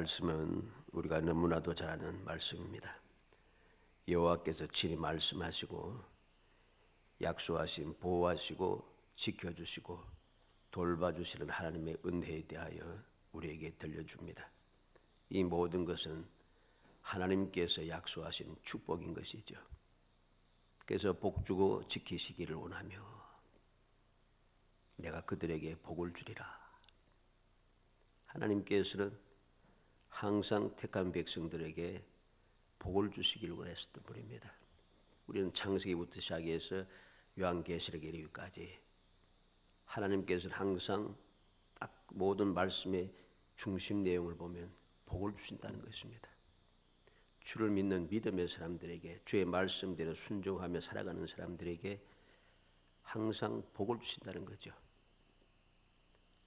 말씀은 우리가 너무나도 잘 아는 말씀입니다. 여호와께서 친히 말씀하시고 약속하신 보호하시고 지켜주시고 돌봐주시는 하나님의 은혜에 대하여 우리에게 들려줍니다. 이 모든 것은 하나님께서 약속하신 축복인 것이죠. 그래서 복주고 지키시기를 원하며 내가 그들에게 복을 주리라. 하나님께서는 항상 택한 백성들에게 복을 주시기를 원하셨던 분입니다. 우리는 창세기부터 시작해서 요한계시록에 이르기까지 하나님께서는 항상 딱 모든 말씀의 중심 내용을 보면 복을 주신다는 것입니다. 주를 믿는 믿음의 사람들에게, 주의 말씀대로 순종하며 살아가는 사람들에게 항상 복을 주신다는 거죠.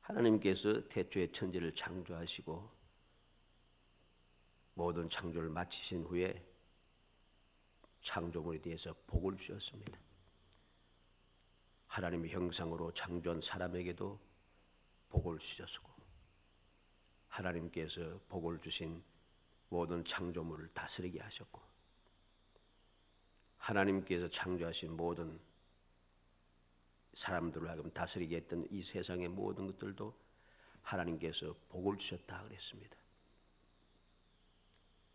하나님께서 태초에 천지를 창조하시고 모든 창조를 마치신 후에 창조물에 대해서 복을 주셨습니다. 하나님의 형상으로 창조한 사람에게도 복을 주셨고, 하나님께서 복을 주신 모든 창조물을 다스리게 하셨고, 하나님께서 창조하신 모든 사람들을 하여금 다스리게 했던 이 세상의 모든 것들도 하나님께서 복을 주셨다 그랬습니다.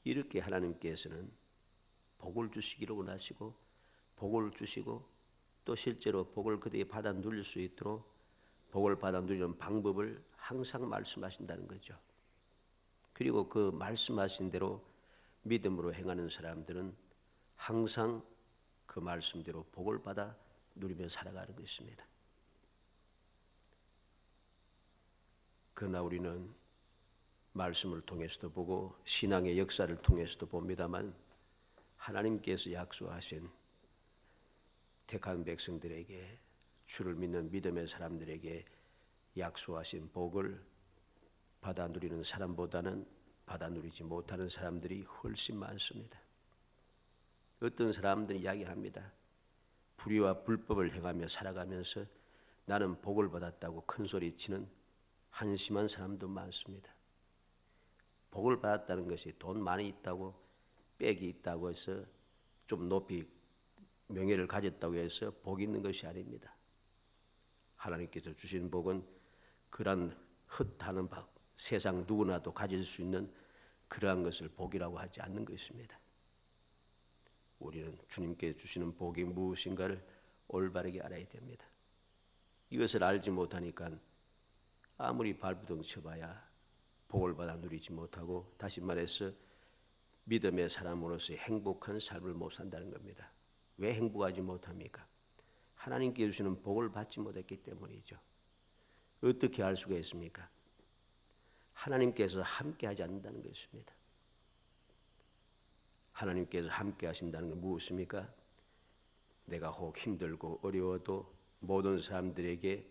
이렇게 하나님께서는 복을 주시기를 원하시고, 복을 주시고 또 실제로 복을 그들이 받아 누릴 수 있도록 복을 받아 누리는 방법을 항상 말씀하신다는 거죠. 그리고 그 말씀하신 대로 믿음으로 행하는 사람들은 항상 그 말씀대로 복을 받아 누리며 살아가는 것입니다. 그러나 우리는 말씀을 통해서도 보고 신앙의 역사를 통해서도 봅니다만, 하나님께서 약속하신 택한 백성들에게, 주를 믿는 믿음의 사람들에게 약속하신 복을 받아 누리는 사람보다는 받아 누리지 못하는 사람들이 훨씬 많습니다. 어떤 사람들은 이야기합니다. 불의와 불법을 행하며 살아가면서 나는 복을 받았다고 큰소리치는 한심한 사람도 많습니다. 복을 받았다는 것이 돈 많이 있다고, 빽이 있다고 해서 좀 높이 명예를 가졌다고 해서 복이 있는 것이 아닙니다. 하나님께서 주신 복은 그러한 헛하는 바, 세상 누구나도 가질 수 있는 그러한 것을 복이라고 하지 않는 것입니다. 우리는 주님께 주시는 복이 무엇인가를 올바르게 알아야 됩니다. 이것을 알지 못하니까 아무리 발부둥 쳐봐야 복을 받아 누리지 못하고, 다시 말해서 믿음의 사람으로서 행복한 삶을 못 산다는 겁니다. 왜 행복하지 못합니까? 하나님께 주시는 복을 받지 못했기 때문이죠. 어떻게 알 수가 있습니까? 하나님께서 함께 하지 않는다는 것입니다. 하나님께서 함께 하신다는 건 무엇입니까? 내가 혹 힘들고 어려워도, 모든 사람들에게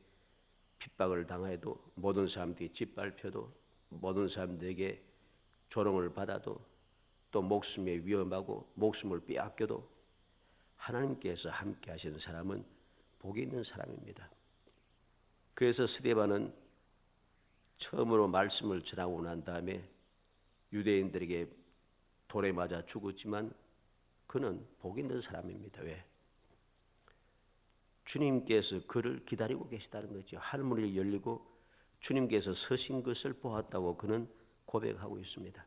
핍박을 당해도, 모든 사람들이 짓밟혀도, 모든 사람들에게 조롱을 받아도, 또 목숨에 위험하고 목숨을 빼앗겨도 하나님께서 함께 하시는 사람은 복이 있는 사람입니다. 그래서 스데반은 처음으로 말씀을 전하고 난 다음에 유대인들에게 돌에 맞아 죽었지만 그는 복 있는 사람입니다. 왜? 주님께서 그를 기다리고 계시다는 거죠. 하늘문이 열리고 주님께서 서신 것을 보았다고 그는 고백하고 있습니다.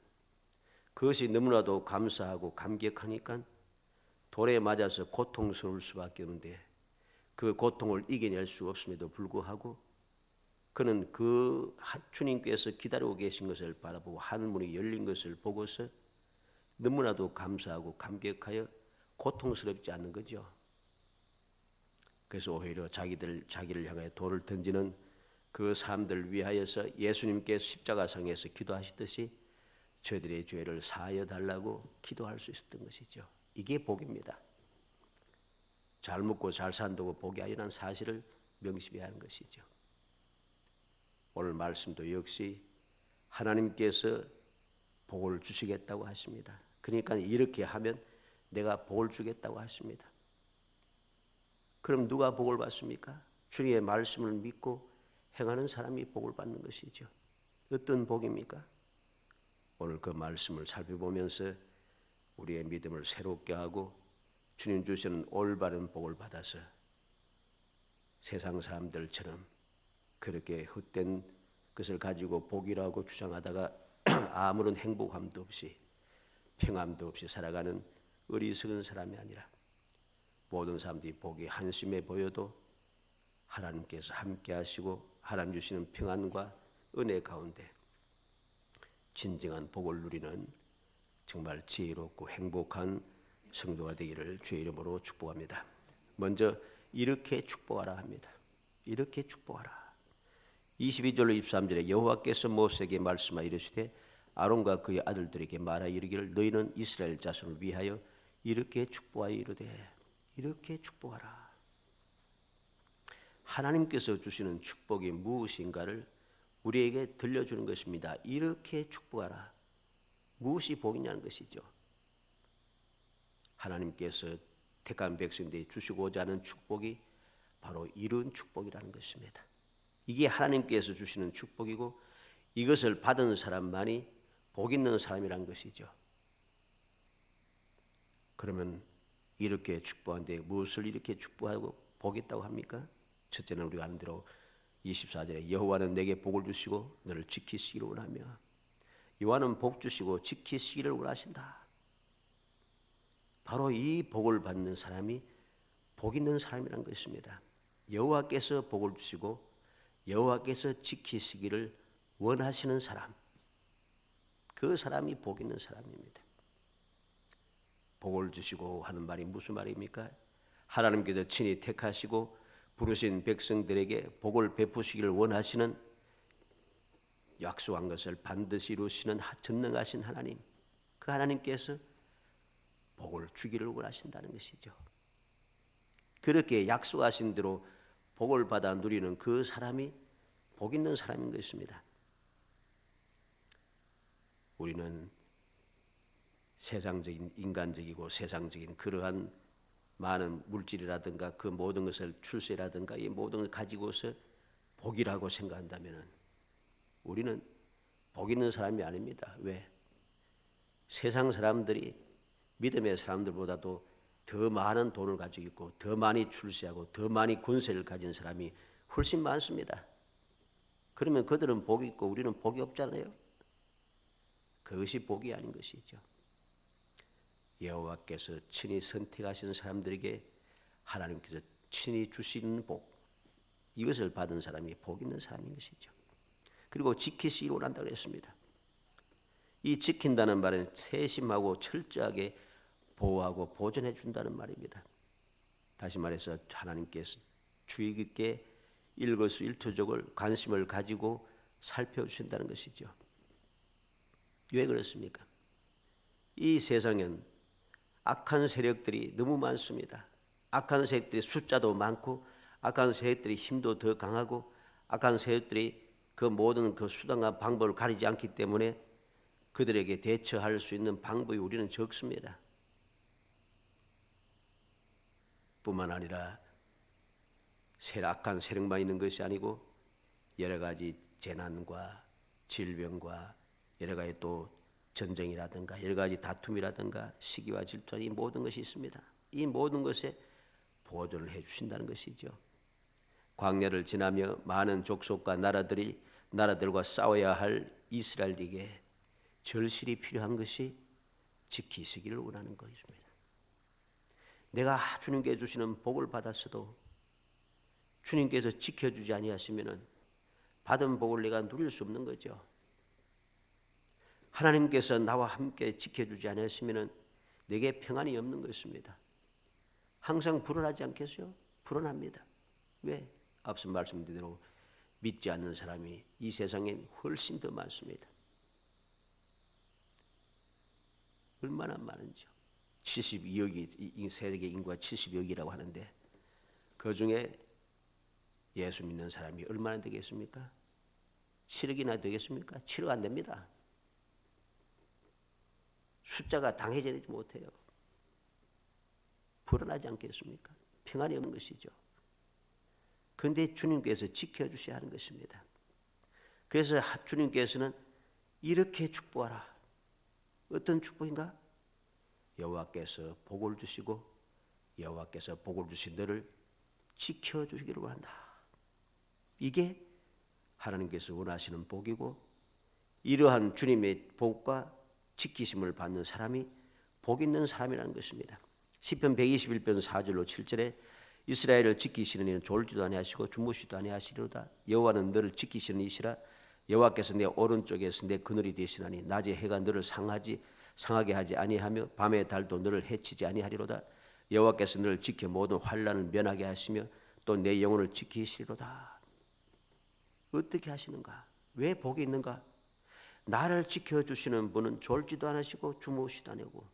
그것이 너무나도 감사하고 감격하니까 돌에 맞아서 고통스러울 수밖에 없는데 그 고통을 이겨낼 수 없음에도 불구하고 그는 그 주님께서 기다리고 계신 것을 바라보고 하늘문이 열린 것을 보고서 너무나도 감사하고 감격하여 고통스럽지 않는 거죠. 그래서 오히려 자기를 향해 돌을 던지는 그 사람들 위하여서 예수님께서 십자가상에서 기도하시듯이 저들의 죄를 사하여 달라고 기도할 수 있었던 것이죠. 이게 복입니다. 잘 먹고 잘 산다고 복이 아니라는 사실을 명심해야 하는 것이죠. 오늘 말씀도 역시 하나님께서 복을 주시겠다고 하십니다. 그러니까 이렇게 하면 내가 복을 주겠다고 하십니다. 그럼 누가 복을 받습니까? 주님의 말씀을 믿고 행하는 사람이 복을 받는 것이죠. 어떤 복입니까? 오늘 그 말씀을 살펴보면서 우리의 믿음을 새롭게 하고 주님 주시는 올바른 복을 받아서 세상 사람들처럼 그렇게 헛된 것을 가지고 복이라고 주장하다가 아무런 행복함도 없이 평안도 없이 살아가는 어리석은 사람이 아니라 모든 사람들이 복이 한심해 보여도 하나님께서 함께 하시고 하나님 주시는 평안과 은혜 가운데 진정한 복을 누리는 정말 지혜롭고 행복한 성도가 되기를 주의 이름으로 축복합니다. 먼저 이렇게 축복하라 합니다. 이렇게 축복하라. 22절로 23절에 여호와께서 모세에게 말씀하여 이르시되 아론과 그의 아들들에게 말하여 이르기를 너희는 이스라엘 자손을 위하여 이렇게 축복하여 이르되 이렇게 축복하라. 하나님께서 주시는 축복이 무엇인가를 우리에게 들려주는 것입니다. 이렇게 축복하라. 무엇이 복이냐는 것이죠. 하나님께서 택한 백성들이 주시고자 하는 축복이 바로 이런 축복이라는 것입니다. 이게 하나님께서 주시는 축복이고 이것을 받은 사람만이 복 있는 사람이란 것이죠. 그러면 이렇게 축복한데 무엇을 이렇게 축복하고 복 있다고 합니까? 첫째는 우리가 아는 대로 24절에 여호와는 내게 복을 주시고 너를 지키시기를 원하며 여호와는 복 주시고 지키시기를 원하신다. 바로 이 복을 받는 사람이 복 있는 사람이란 것입니다. 여호와께서 복을 주시고 여호와께서 지키시기를 원하시는 사람, 그 사람이 복 있는 사람입니다. 복을 주시고 하는 말이 무슨 말입니까? 하나님께서 친히 택하시고 부르신 백성들에게 복을 베푸시기를 원하시는 약속한 것을 반드시 이루시는 전능하신 하나님, 그 하나님께서 복을 주기를 원하신다는 것이죠. 그렇게 약속하신 대로 복을 받아 누리는 그 사람이 복 있는 사람인 것입니다. 우리는 세상적인 인간적이고 세상적인 그러한 많은 물질이라든가 그 모든 것을 출세라든가 이 모든 것을 가지고서 복이라고 생각한다면 우리는 복 있는 사람이 아닙니다. 왜? 세상 사람들이 믿음의 사람들보다도 더 많은 돈을 가지고 있고 더 많이 출세하고 더 많이 권세를 가진 사람이 훨씬 많습니다. 그러면 그들은 복이 있고 우리는 복이 없잖아요. 그것이 복이 아닌 것이죠. 여호와께서 친히 선택하신 사람들에게 하나님께서 친히 주시는 복, 이것을 받은 사람이 복 있는 사람인 것이죠. 그리고 지키시기를 원한다고 했습니다. 이 지킨다는 말은 세심하고 철저하게 보호하고 보존해 준다는 말입니다. 다시 말해서 하나님께서 주의 깊게 일거수일투족을 관심을 가지고 살펴주신다는 것이죠. 왜 그렇습니까? 이 세상엔 악한 세력들이 너무 많습니다. 악한 세력들이 숫자도 많고 악한 세력들이 힘도 더 강하고 악한 세력들이 그 모든 그 수단과 방법을 가리지 않기 때문에 그들에게 대처할 수 있는 방법이 우리는 적습니다. 뿐만 아니라 악한 세력만 있는 것이 아니고 여러 가지 재난과 질병과 여러 가지 또 전쟁이라든가 여러 가지 다툼이라든가 시기와 질투 이 모든 것이 있습니다. 이 모든 것에 보존을 해주신다는 것이죠. 광야를 지나며 많은 족속과 나라들과 싸워야 할 이스라엘에게 절실히 필요한 것이 지키시기를 원하는 것입니다. 내가 주님께 주시는 복을 받았어도 주님께서 지켜주지 아니하시면 받은 복을 내가 누릴 수 없는 거죠. 하나님께서 나와 함께 지켜주지 않으시면 내게 평안이 없는 것입니다. 항상 불안하지 않겠어요? 불안합니다. 왜? 앞서 말씀드린 대로 믿지 않는 사람이 이 세상엔 훨씬 더 많습니다. 얼마나 많은지요. 72억이 세계 인구가 70억이라고 하는데 그 중에 예수 믿는 사람이 얼마나 되겠습니까? 7억이나 되겠습니까? 7억 안 됩니다. 숫자가 당해지지 못해요. 불안하지 않겠습니까? 평안이 없는 것이죠. 그런데 주님께서 지켜주셔야 하는 것입니다. 그래서 주님께서는 이렇게 축복하라. 어떤 축복인가? 여호와께서 복을 주시고 여호와께서 복을 주신 너를 지켜주시기를 원한다. 이게 하나님께서 원하시는 복이고, 이러한 주님의 복과 지키심을 받는 사람이 복 있는 사람이라는 것입니다. 시편 121편 4절로 7절에 이스라엘을 지키시는 이는 졸지도 아니하시고 주무시도 아니하시리로다. 여호와는 너를 지키시는 이시라. 여호와께서 내 오른쪽에서 내 그늘이 되시나니 낮에 해가 너를 상하게 하지 아니하며 밤에 달도 너를 해치지 아니하리로다. 여호와께서 너를 지켜 모든 환난을 면하게 하시며 또 내 영혼을 지키시리로다. 어떻게 하시는가? 왜 복이 있는가? 나를 지켜주시는 분은 졸지도 않으시고 주무시도 아니고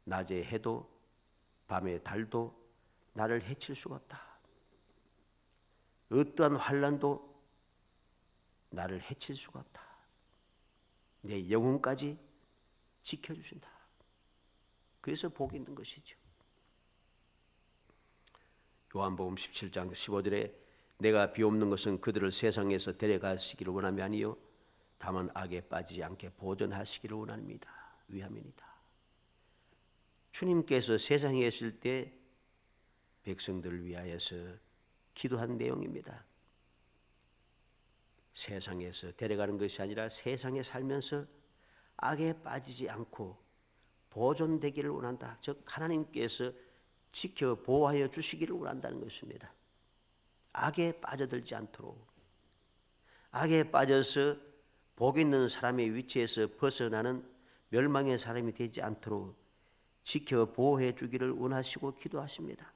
낮에 해도 밤에 달도 나를 해칠 수가 없다. 어떠한 환난도 나를 해칠 수가 없다. 내 영혼까지 지켜주신다. 그래서 복이 있는 것이죠. 요한복음 17장 15절에 내가 비옵는 것은 그들을 세상에서 데려가시기를 원함이 아니요 다만 악에 빠지지 않게 보존하시기를 원합니다. 위함이니다. 주님께서 세상에 있을 때 백성들을 위하여서 기도한 내용입니다. 세상에서 데려가는 것이 아니라 세상에 살면서 악에 빠지지 않고 보존되기를 원한다. 즉 하나님께서 지켜 보호하여 주시기를 원한다는 것입니다. 악에 빠져들지 않도록, 악에 빠져서 복 있는 사람의 위치에서 벗어나는 멸망의 사람이 되지 않도록 지켜 보호해 주기를 원하시고 기도하십니다.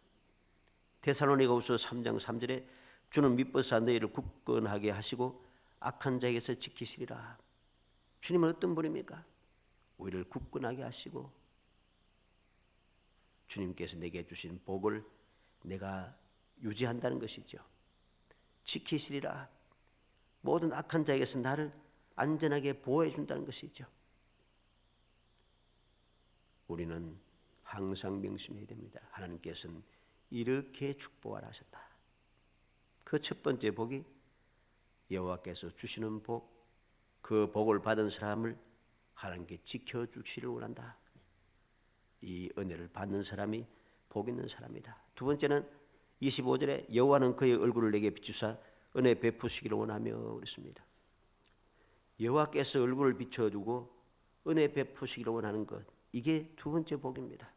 데살로니가후서 3장 3절에 주는 미쁘사 너희를 굳건하게 하시고 악한 자에게서 지키시리라. 주님은 어떤 분입니까? 우리를 굳건하게 하시고 주님께서 내게 주신 복을 내가 유지한다는 것이죠. 지키시리라. 모든 악한 자에게서 나를 안전하게 보호해 준다는 것이죠. 우리는 항상 명심해야 됩니다. 하나님께서는 이렇게 축복하라 하셨다. 그 첫 번째 복이 여호와께서 주시는 복, 그 복을 받은 사람을 하나님께 지켜주시기를 원한다. 이 은혜를 받는 사람이 복 있는 사람이다. 두 번째는 25절에 여호와는 그의 얼굴을 내게 비추사 은혜 베푸시기를 원하며 그랬습니다. 여호와께서 얼굴을 비춰주고 은혜 베푸시기를 원하는 것, 이게 두 번째 복입니다.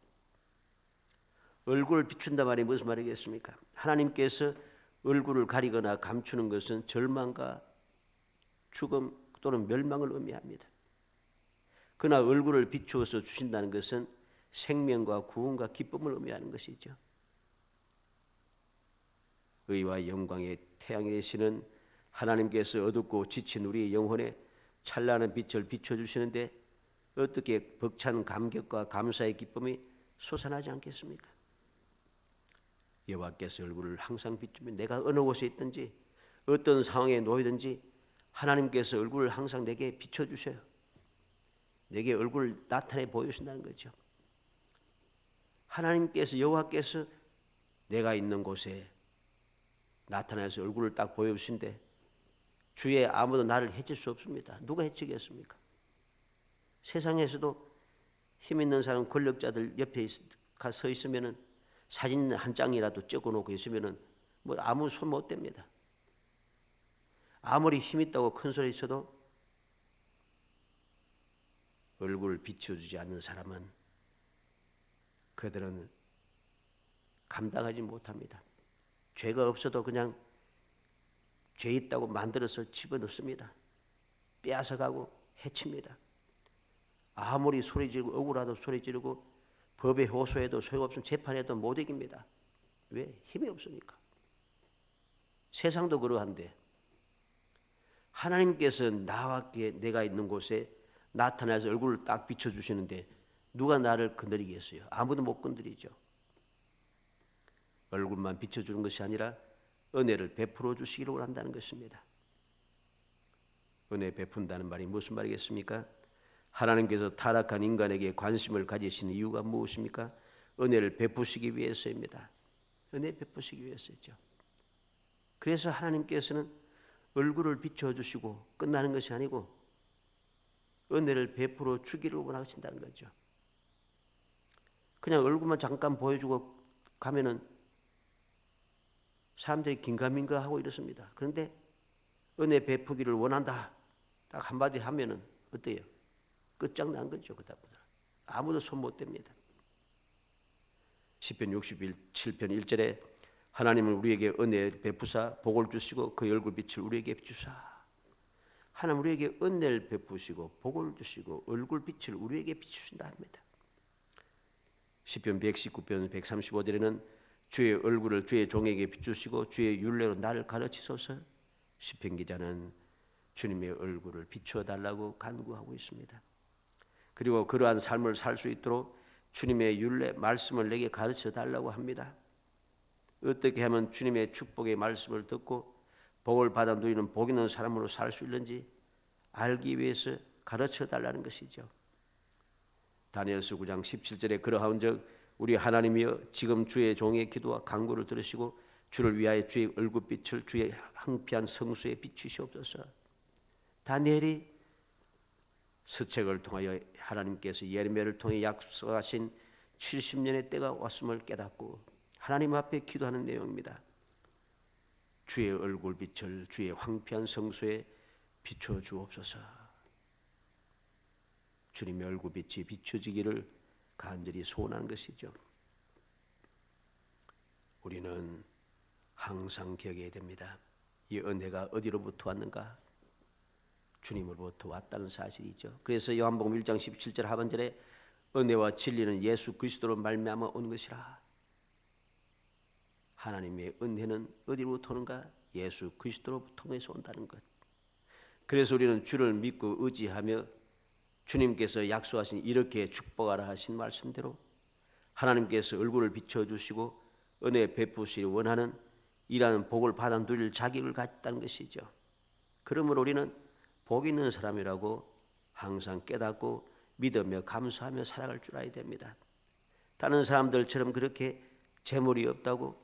얼굴을 비춘다 말이 무슨 말이겠습니까? 하나님께서 얼굴을 가리거나 감추는 것은 절망과 죽음 또는 멸망을 의미합니다. 그러나 얼굴을 비추어서 주신다는 것은 생명과 구원과 기쁨을 의미하는 것이죠. 의와 영광의 태양이 되시는 하나님께서 어둡고 지친 우리의 영혼에 찬란한 빛을 비춰주시는데 어떻게 벅찬 감격과 감사의 기쁨이 솟아나지 않겠습니까? 여호와께서 얼굴을 항상 비추면 내가 어느 곳에 있든지 어떤 상황에 놓이든지 하나님께서 얼굴을 항상 내게 비춰주셔요. 내게 얼굴을 나타내 보여주신다는 거죠. 하나님께서 여호와께서 내가 있는 곳에 나타나서 얼굴을 딱 보여주신데 주위에 아무도 나를 해칠 수 없습니다. 누가 해치겠습니까? 세상에서도 힘 있는 사람, 권력자들 옆에 서 있으면은 사진 한 장이라도 찍어놓고 있으면은 뭐 아무 손 못 댑니다. 아무리 힘 있다고 큰 소리 쳐도 얼굴을 비춰주지 않는 사람은 그들은 감당하지 못합니다. 죄가 없어도 그냥 죄 있다고 만들어서 집어넣습니다. 빼앗아가고 해칩니다. 아무리 소리 지르고 억울하도 소리 지르고 법에 호소해도 소용없으면 재판에도 못 이깁니다. 왜? 힘이 없으니까. 세상도 그러한데 하나님께서 나와 내가 있는 곳에 나타나서 얼굴을 딱 비춰주시는데 누가 나를 건드리겠어요? 아무도 못 건드리죠. 얼굴만 비춰주는 것이 아니라 은혜를 베풀어 주시기를 원한다는 것입니다. 은혜 베푼다는 말이 무슨 말이겠습니까? 하나님께서 타락한 인간에게 관심을 가지신 이유가 무엇입니까? 은혜를 베푸시기 위해서입니다. 은혜 베푸시기 위해서죠. 그래서 하나님께서는 얼굴을 비춰주시고 끝나는 것이 아니고 은혜를 베풀어 주기를 원하신다는 거죠. 그냥 얼굴만 잠깐 보여주고 가면은 사람들이 긴가민가 하고 이렇습니다. 그런데 은혜 베푸기를 원한다 딱 한마디 하면은 어때요? 끝장난 거죠. 그다음부터 아무도 손 못 댑니다. 시편 67편 1절에 하나님은 우리에게 은혜 베푸사 복을 주시고 그 얼굴빛을 우리에게 비추사. 하나님 우리에게 은혜를 베푸시고 복을 주시고 얼굴빛을 우리에게 비추신다 합니다. 시편 119편 135절에는 주의 얼굴을 주의 종에게 비추시고 주의 율례로 나를 가르치소서. 시편 기자는 주님의 얼굴을 비추어 달라고 간구하고 있습니다. 그리고 그러한 삶을 살 수 있도록 주님의 율례 말씀을 내게 가르쳐 달라고 합니다. 어떻게 하면 주님의 축복의 말씀을 듣고 복을 받아 누리는 복 있는 사람으로 살 수 있는지 알기 위해서 가르쳐 달라는 것이죠. 다니엘서 9장 17절에 그러하온즉 우리 하나님이여 지금 주의 종의 기도와 간구를 들으시고 주를 위하여 주의 얼굴빛을 주의 황폐한 성수에 비추시옵소서. 다니엘이 서책을 통하여 하나님께서 예레미야를 통해 약속하신 70년의 때가 왔음을 깨닫고 하나님 앞에 기도하는 내용입니다. 주의 얼굴빛을 주의 황폐한 성수에 비춰 주옵소서. 주님의 얼굴빛이 비춰지기를 간절히 소원하는 것이죠. 우리는 항상 기억해야 됩니다. 이 은혜가 어디로부터 왔는가? 주님으로부터 왔다는 사실이죠. 그래서 요한복음 1장 17절 하반절에 은혜와 진리는 예수 그리스도로 말미암아 온 것이라. 하나님의 은혜는 어디로부터 오는가? 예수 그리스도로 통해서 온다는 것. 그래서 우리는 주를 믿고 의지하며 주님께서 약속하신 이렇게 축복하라 하신 말씀대로 하나님께서 얼굴을 비춰주시고 은혜 베푸시기 원하는 이라는 복을 받아 누릴 자격을 갖다는 것이죠. 그러므로 우리는 복 있는 사람이라고 항상 깨닫고 믿으며 감사하며 살아갈 줄 알아야 됩니다. 다른 사람들처럼 그렇게 재물이 없다고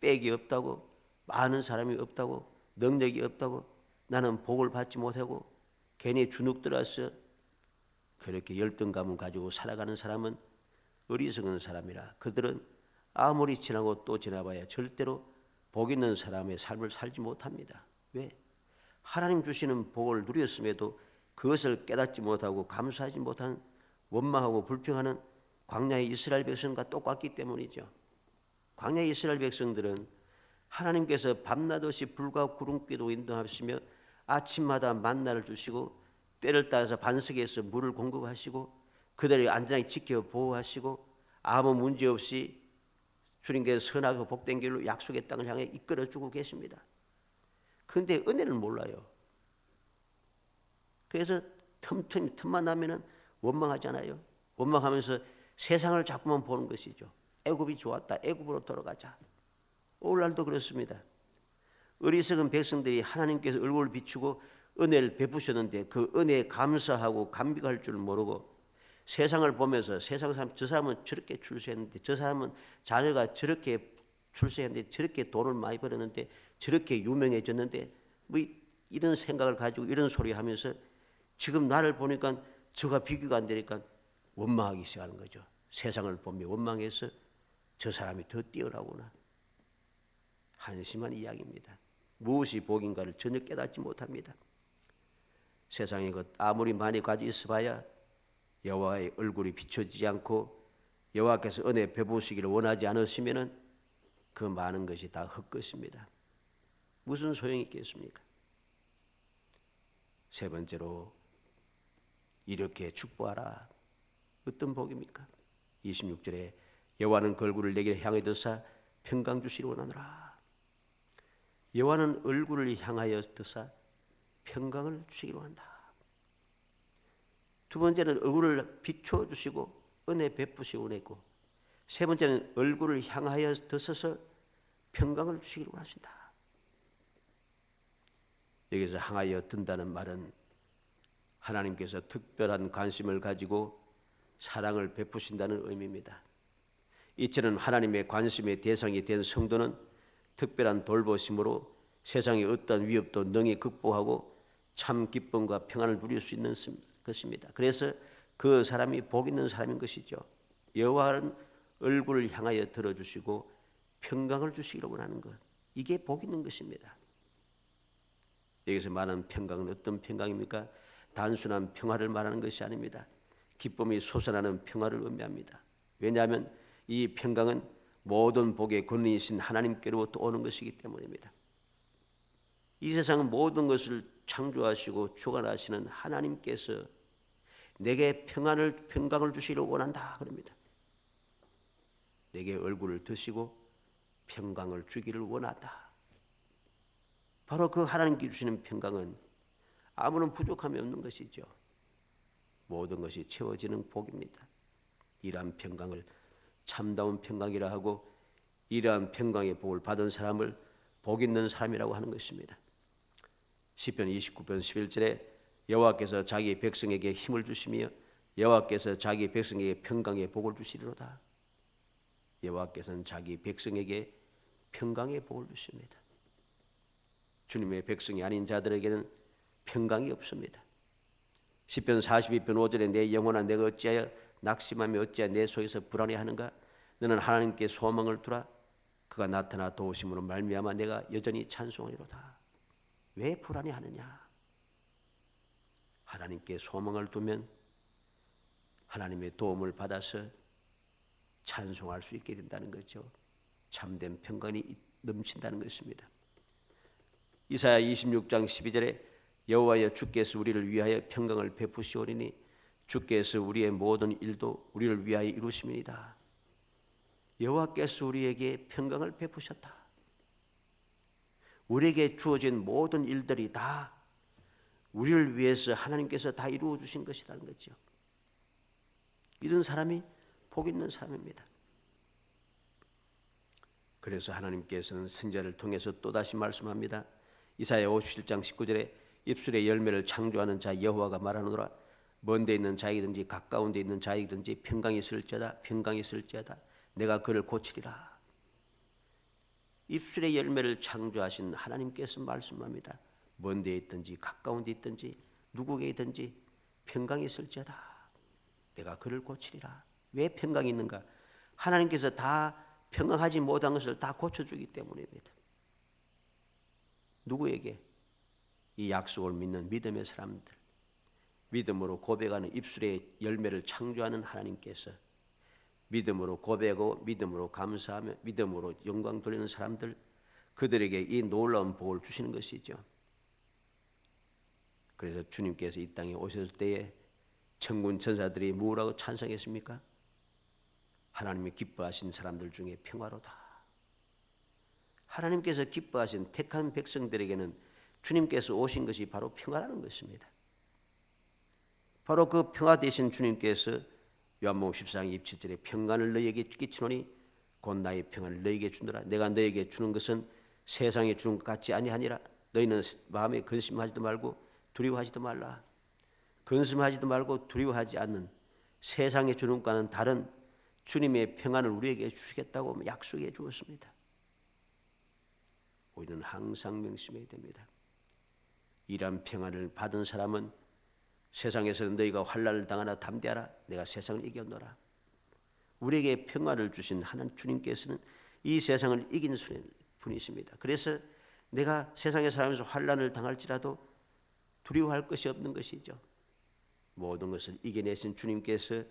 백이 없다고 많은 사람이 없다고 능력이 없다고 나는 복을 받지 못하고 괜히 주눅들어서 그렇게 열등감을 가지고 살아가는 사람은 어리석은 사람이라. 그들은 아무리 지나고 또 지나봐야 절대로 복 있는 사람의 삶을 살지 못합니다. 왜? 하나님 주시는 복을 누렸음에도 그것을 깨닫지 못하고 감사하지 못한 원망하고 불평하는 광야의 이스라엘 백성과 똑같기 때문이죠. 광야의 이스라엘 백성들은 하나님께서 밤낮 없이 불과 구름기도 인도하시며 아침마다 만나를 주시고 때를 따라서 반석에서 물을 공급하시고 그들을 안전하게 지켜 보호하시고 아무 문제 없이 주님께서 선하고 복된 길로 약속의 땅을 향해 이끌어주고 계십니다. 그런데 은혜를 몰라요. 그래서 틈만 나면은 원망하잖아요. 원망하면서 세상을 자꾸만 보는 것이죠. 애굽이 좋았다. 애굽으로 돌아가자. 오늘날도 그렇습니다. 어리석은 백성들이 하나님께서 얼굴을 비추고 은혜를 베푸셨는데 그 은혜에 감사하고 감격할 줄 모르고 세상을 보면서 세상 사람 저 사람은 저렇게 출세했는데 저 사람은 자녀가 저렇게 출세했는데 저렇게 돈을 많이 벌었는데 저렇게 유명해졌는데 뭐 이런 생각을 가지고 이런 소리 하면서 지금 나를 보니까 저가 비교가 안 되니까 원망하기 시작하는 거죠. 세상을 보며 원망해서 저 사람이 더 뛰어나구나. 한심한 이야기입니다. 무엇이 복인가를 전혀 깨닫지 못합니다. 세상에 것 아무리 많이 가지고 있어봐야 여호와의 얼굴이 비춰지지 않고 여호와께서 은혜 베푸시기를 원하지 않으시면은 그 많은 것이 다 헛것입니다. 무슨 소용이 있겠습니까? 세 번째로 이렇게 축복하라. 어떤 복입니까? 26절에 여호와는 그 얼굴을 내게 향해 드사 평강 주시기 원하노라. 여호와는 얼굴을 향하여 드사 평강을 주시기 원한다. 두 번째는 얼굴을 비춰 주시고 은혜 베푸시기 원했고 세 번째는 얼굴을 향하여 드셔서 평강을 주시기 원하신다. 여기서 향하여 든다는 말은 하나님께서 특별한 관심을 가지고 사랑을 베푸신다는 의미입니다. 이처럼 하나님의 관심의 대상이 된 성도는 특별한 돌보심으로 세상의 어떤 위협도 능히 극복하고 참 기쁨과 평안을 누릴 수 있는 것입니다. 그래서 그 사람이 복 있는 사람인 것이죠. 여호와는 얼굴을 향하여 들어주시고 평강을 주시기를 원하는 것, 이게 복 있는 것입니다. 여기서 말하는 평강은 어떤 평강입니까? 단순한 평화를 말하는 것이 아닙니다. 기쁨이 솟아나는 평화를 의미합니다. 왜냐하면 이 평강은 모든 복의 권리이신 하나님께로부터 오는 것이기 때문입니다. 이 세상은 모든 것을 창조하시고 주관하시는 하나님께서 내게 평강을 주시기를 원한다 그럽니다. 내게 얼굴을 드시고 평강을 주기를 원하다. 바로 그 하나님께 주시는 평강은 아무런 부족함이 없는 것이죠. 모든 것이 채워지는 복입니다. 이러한 평강을 참다운 평강이라 하고, 이러한 평강의 복을 받은 사람을 복 있는 사람이라고 하는 것입니다. 시편 29편 11절에 여호와께서 자기 백성에게 힘을 주시며 여호와께서 자기 백성에게 평강의 복을 주시리로다. 여호와께서는 자기 백성에게 평강의 복을 주십니다. 주님의 백성이 아닌 자들에게는 평강이 없습니다. 시편 42편 5절에 내 영혼아 내가 어찌하여 낙심하며 어찌하여 내 속에서 불안해하는가? 너는 하나님께 소망을 두라. 그가 나타나 도우심으로 말미암아 내가 여전히 찬송하리로다. 왜 불안해하느냐? 하나님께 소망을 두면 하나님의 도움을 받아서 찬송할 수 있게 된다는 거죠. 참된 평강이 넘친다는 것입니다. 이사야 26장 12절에 여호와여 주께서 우리를 위하여 평강을 베푸시오리니 주께서 우리의 모든 일도 우리를 위하여 이루심이니이다. 여호와께서 우리에게 평강을 베푸셨다. 우리에게 주어진 모든 일들이 다 우리를 위해서 하나님께서 다 이루어 주신 것이라는 거죠. 이런 사람이 복 있는 사람입니다. 그래서 하나님께서는 선지자를 통해서 또다시 말씀합니다. 이사야 57장 19절에 입술의 열매를 창조하는 자 여호와가 말하노라. 먼 데 있는 자이든지 가까운 데 있는 자이든지 평강이 있을지어다 평강이 있을지어다 내가 그를 고치리라. 입술의 열매를 창조하신 하나님께서 말씀합니다. 먼 데 있든지 가까운 데 있든지 누구에게 있든지 평강이 있을지어다 내가 그를 고치리라. 왜 평강이 있는가? 하나님께서 다 평강하지 못한 것을 다 고쳐주기 때문입니다. 누구에게? 이 약속을 믿는 믿음의 사람들, 믿음으로 고백하는 입술의 열매를 창조하는 하나님께서 믿음으로 고백하고 믿음으로 감사하며 믿음으로 영광 돌리는 사람들, 그들에게 이 놀라운 복을 주시는 것이죠. 그래서 주님께서 이 땅에 오셨을 때에 천군 천사들이 뭐라고 찬송했습니까? 하나님이 기뻐하신 사람들 중에 평화로다. 하나님께서 기뻐하신 택한 백성들에게는 주님께서 오신 것이 바로 평화라는 것입니다. 바로 그 평화 되신 주님께서 요한복음 14장 27절에 평안을 너희에게 끼치노니 곧 나의 평안을 너희에게 주노라. 내가 너희에게 주는 것은 세상에 주는 것 같지 아니하니라. 너희는 마음에 근심하지도 말고 두려워하지도 말라. 근심하지도 말고 두려워하지 않는 세상에 주는 것과는 다른 주님의 평안을 우리에게 주시겠다고 약속해 주었습니다. 우리는 항상 명심해야 됩니다. 이러한 평안을 받은 사람은 세상에서는 너희가 환난을 당하나 담대하라. 내가 세상을 이겼노라. 우리에게 평안을 주신 하나님 주님께서는 이 세상을 이긴 분이십니다. 그래서 내가 세상에 살면서 환난을 당할지라도 두려워할 것이 없는 것이죠. 모든 것을 이겨내신 주님께서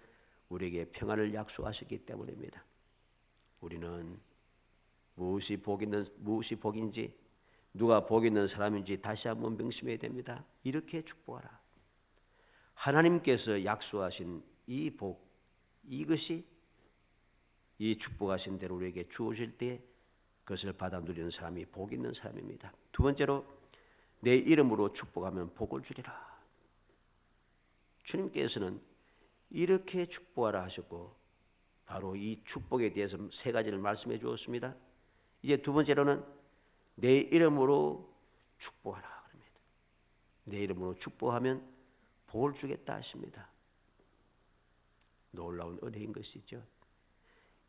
우리에게 평안을 약속하셨기 때문입니다. 우리는 무엇이 복인지 누가 복 있는 사람인지 다시 한번 명심해야 됩니다. 이렇게 축복하라. 하나님께서 약속하신 이 복, 이것이 이 축복하신 대로 우리에게 주어질 때 그것을 받아 누리는 사람이 복 있는 사람입니다. 두 번째로 내 이름으로 축복하면 복을 주리라. 주님께서는 이렇게 축복하라 하셨고 바로 이 축복에 대해서 세 가지를 말씀해 주었습니다. 이제 두 번째로는 내 이름으로 축복하라 그럽니다. 내 이름으로 축복하면 복을 주겠다 하십니다. 놀라운 은혜인 것이죠.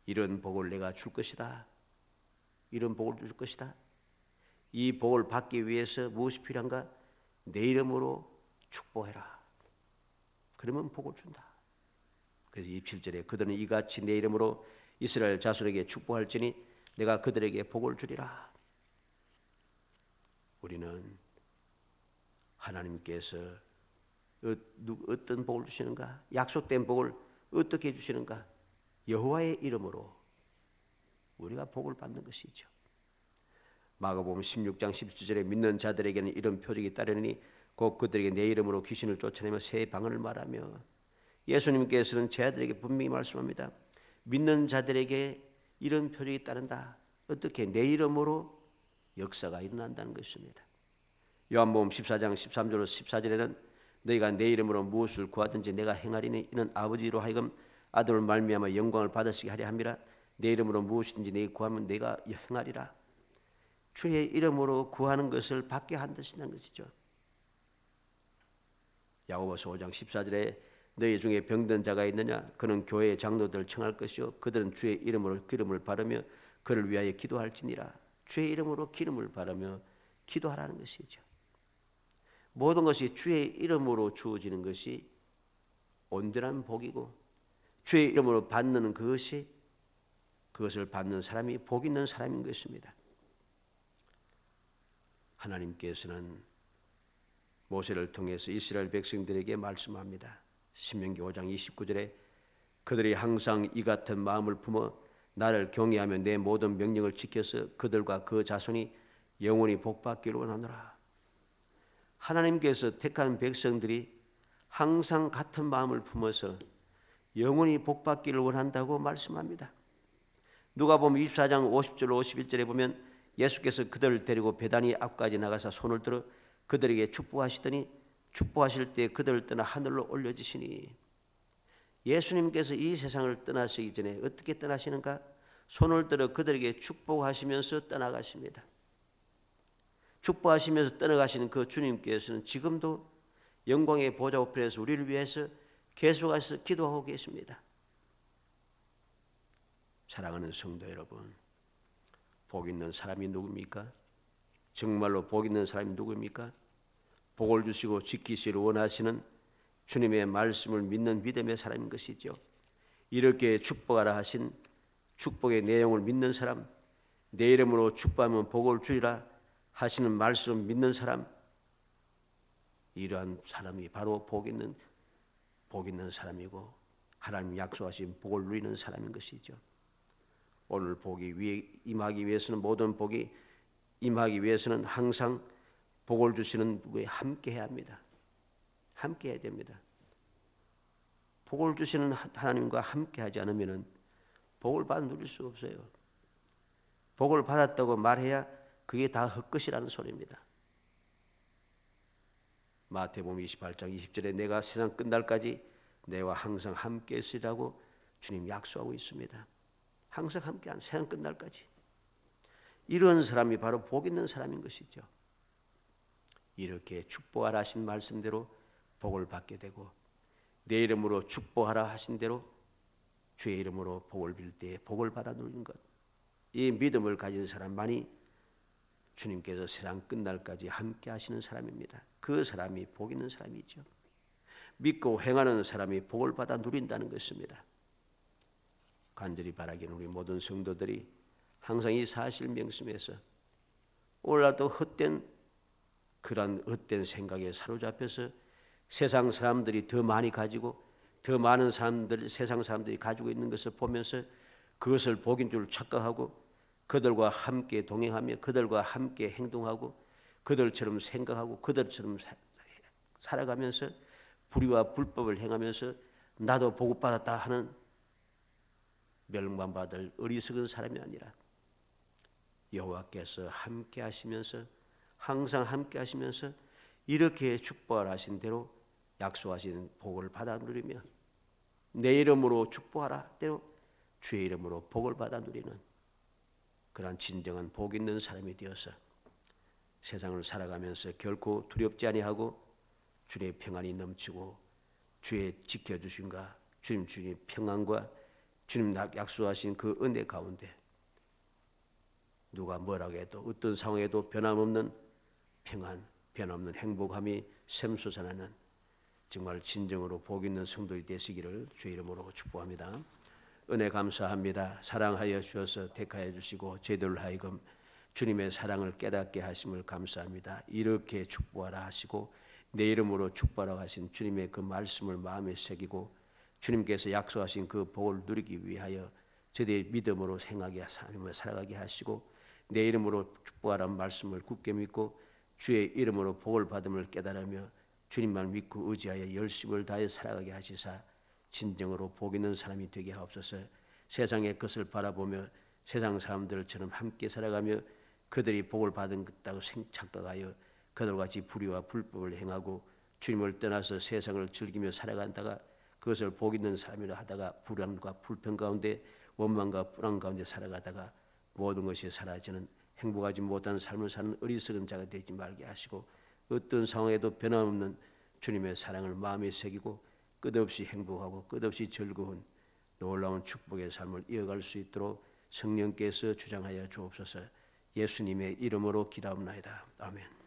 이런 복을 내가 줄 것이다. 이런 복을 줄 것이다. 이 복을 받기 위해서 무엇이 필요한가? 내 이름으로 축복해라. 그러면 복을 준다. 그래서 27절에 그들은 이같이 내 이름으로 이스라엘 자손에게 축복할지니 내가 그들에게 복을 주리라. 우리는 하나님께서 어떤 복을 주시는가? 약속된 복을 어떻게 주시는가? 여호와의 이름으로 우리가 복을 받는 것이죠. 마가복음 16장 17절에 믿는 자들에게는 이런 표적이 따르니 곧 그들에게 내 이름으로 귀신을 쫓아내며 새 방언을 말하며, 예수님께서는 제 아들에게 분명히 말씀합니다. 믿는 자들에게 이런 표적이 따른다. 어떻게? 내 이름으로 역사가 일어난다는 것입니다. 요한복음 14장 13절로 14절에는 너희가 내 이름으로 무엇을 구하든지 내가 행하리니 이는 아버지로 하여금 아들을 말미암아 영광을 받으시게 하려 함이라. 내 이름으로 무엇이든지 내가 구하면 내가 행하리라. 주의 이름으로 구하는 것을 받게 한다는 것이죠. 야고보서 5장 14절에 너희 중에 병든 자가 있느냐? 그는 교회의 장로들을 청할 것이요 그들은 주의 이름으로 기름을 바르며 그를 위하여 기도할지니라. 주의 이름으로 기름을 바르며 기도하라는 것이죠. 모든 것이 주의 이름으로 주어지는 것이 온전한 복이고, 주의 이름으로 받는 그것을 받는 사람이 복 있는 사람인 것입니다. 하나님께서는 모세를 통해서 이스라엘 백성들에게 말씀합니다. 신명기 5장 29절에 그들이 항상 이 같은 마음을 품어 나를 경외하며 내 모든 명령을 지켜서 그들과 그 자손이 영원히 복받기를 원하노라. 하나님께서 택한 백성들이 항상 같은 마음을 품어서 영원히 복받기를 원한다고 말씀합니다. 누가복음 24장 50절 51절에 보면 예수께서 그들을 데리고 베다니 앞까지 나가서 손을 들어 그들에게 축복하시더니 축복하실 때 그들을 떠나 하늘로 올려지시니, 예수님께서 이 세상을 떠나시기 전에 어떻게 떠나시는가? 손을 들어 그들에게 축복하시면서 떠나가십니다. 축복하시면서 떠나가시는 그 주님께서는 지금도 영광의 보좌 우편에서 우리를 위해서 계속해서 기도하고 계십니다. 사랑하는 성도 여러분, 복 있는 사람이 누굽니까? 정말로 복 있는 사람이 누구입니까? 복을 주시고 지키시기를 원하시는 주님의 말씀을 믿는 믿음의 사람인 것이죠. 이렇게 축복하라 하신 축복의 내용을 믿는 사람, 내 이름으로 축복하면 복을 주리라 하시는 말씀을 믿는 사람, 이러한 사람이 바로 복 있는 사람이고 하나님 약속하신 복을 누리는 사람인 것이죠. 오늘 복이 임하기 위해서는, 모든 복이 임하기 위해서는 항상 복을 주시는 분과 함께 해야 합니다. 함께 해야 됩니다. 복을 주시는 하나님과 함께 하지 않으면 복을 받아 누릴 수 없어요. 복을 받았다고 말해야 그게 다 헛것이라는 소리입니다. 마태복음 28장 20절에 내가 세상 끝날까지 내와 항상 함께 있으리라고 주님 약속하고 있습니다. 항상 함께한 세상 끝날까지. 이런 사람이 바로 복 있는 사람인 것이죠. 이렇게 축복하라 하신 말씀대로 복을 받게 되고, 내 이름으로 축복하라 하신 대로 주의 이름으로 복을 빌 때 복을 받아 누리는 것, 이 믿음을 가진 사람만이 주님께서 세상 끝날까지 함께 하시는 사람입니다. 그 사람이 복 있는 사람이죠. 믿고 행하는 사람이 복을 받아 누린다는 것입니다. 간절히 바라기는 우리 모든 성도들이 항상 이 사실 명심해서 오늘날도 그런 헛된 생각에 사로잡혀서 세상 사람들이 더 많이 가지고 더 많은 세상 사람들이 가지고 있는 것을 보면서 그것을 복인 줄 착각하고 그들과 함께 동행하며 그들과 함께 행동하고 그들처럼 생각하고 그들처럼 살아가면서 불의와 불법을 행하면서 나도 보급받았다 하는 멸망받을 어리석은 사람이 아니라, 여호와께서 함께 하시면서 항상 함께 하시면서 이렇게 축복을 하신 대로 약속하신 복을 받아 누리며, 내 이름으로 축복하라 대로 주의 이름으로 복을 받아 누리는 그러한 진정한 복 있는 사람이 되어서 세상을 살아가면서 결코 두렵지 아니하고 주님의 평안이 넘치고 주의 지켜주심과 주님의 평안과 주님 약속하신 그 은혜 가운데 누가 뭐라고 해도 어떤 상황에도 변함없는 평안, 변함없는 행복함이 샘솟아나는 정말 진정으로 복 있는 성도이 되시기를 주의 이름으로 축복합니다. 은혜 감사합니다. 사랑하여 주셔서 택하여 주시고 저희들 하여금 주님의 사랑을 깨닫게 하심을 감사합니다. 이렇게 축복하라 하시고 내 이름으로 축복하라 하신 주님의 그 말씀을 마음에 새기고 주님께서 약속하신 그 복을 누리기 위하여 저희의 믿음으로 생각하게 살아가게 하시고 내 이름으로 축복하라는 말씀을 굳게 믿고 주의 이름으로 복을 받음을 깨달으며 주님만 믿고 의지하여 열심을 다해 살아가게 하시사 진정으로 복 있는 사람이 되게 하옵소서. 세상의 것을 바라보며 세상 사람들처럼 함께 살아가며 그들이 복을 받은 것다고 착각하여 그들같이 불의와 불법을 행하고 주님을 떠나서 세상을 즐기며 살아간다가 그것을 복 있는 사람이라 하다가 불안과 불평 가운데 원망과 불안 가운데 살아가다가 모든 것이 사라지는 행복하지 못한 삶을 사는 어리석은 자가 되지 말게 하시고 어떤 상황에도 변함없는 주님의 사랑을 마음에 새기고 끝없이 행복하고 끝없이 즐거운 놀라운 축복의 삶을 이어갈 수 있도록 성령께서 주장하여 주옵소서. 예수님의 이름으로 기도합나이다. 아멘.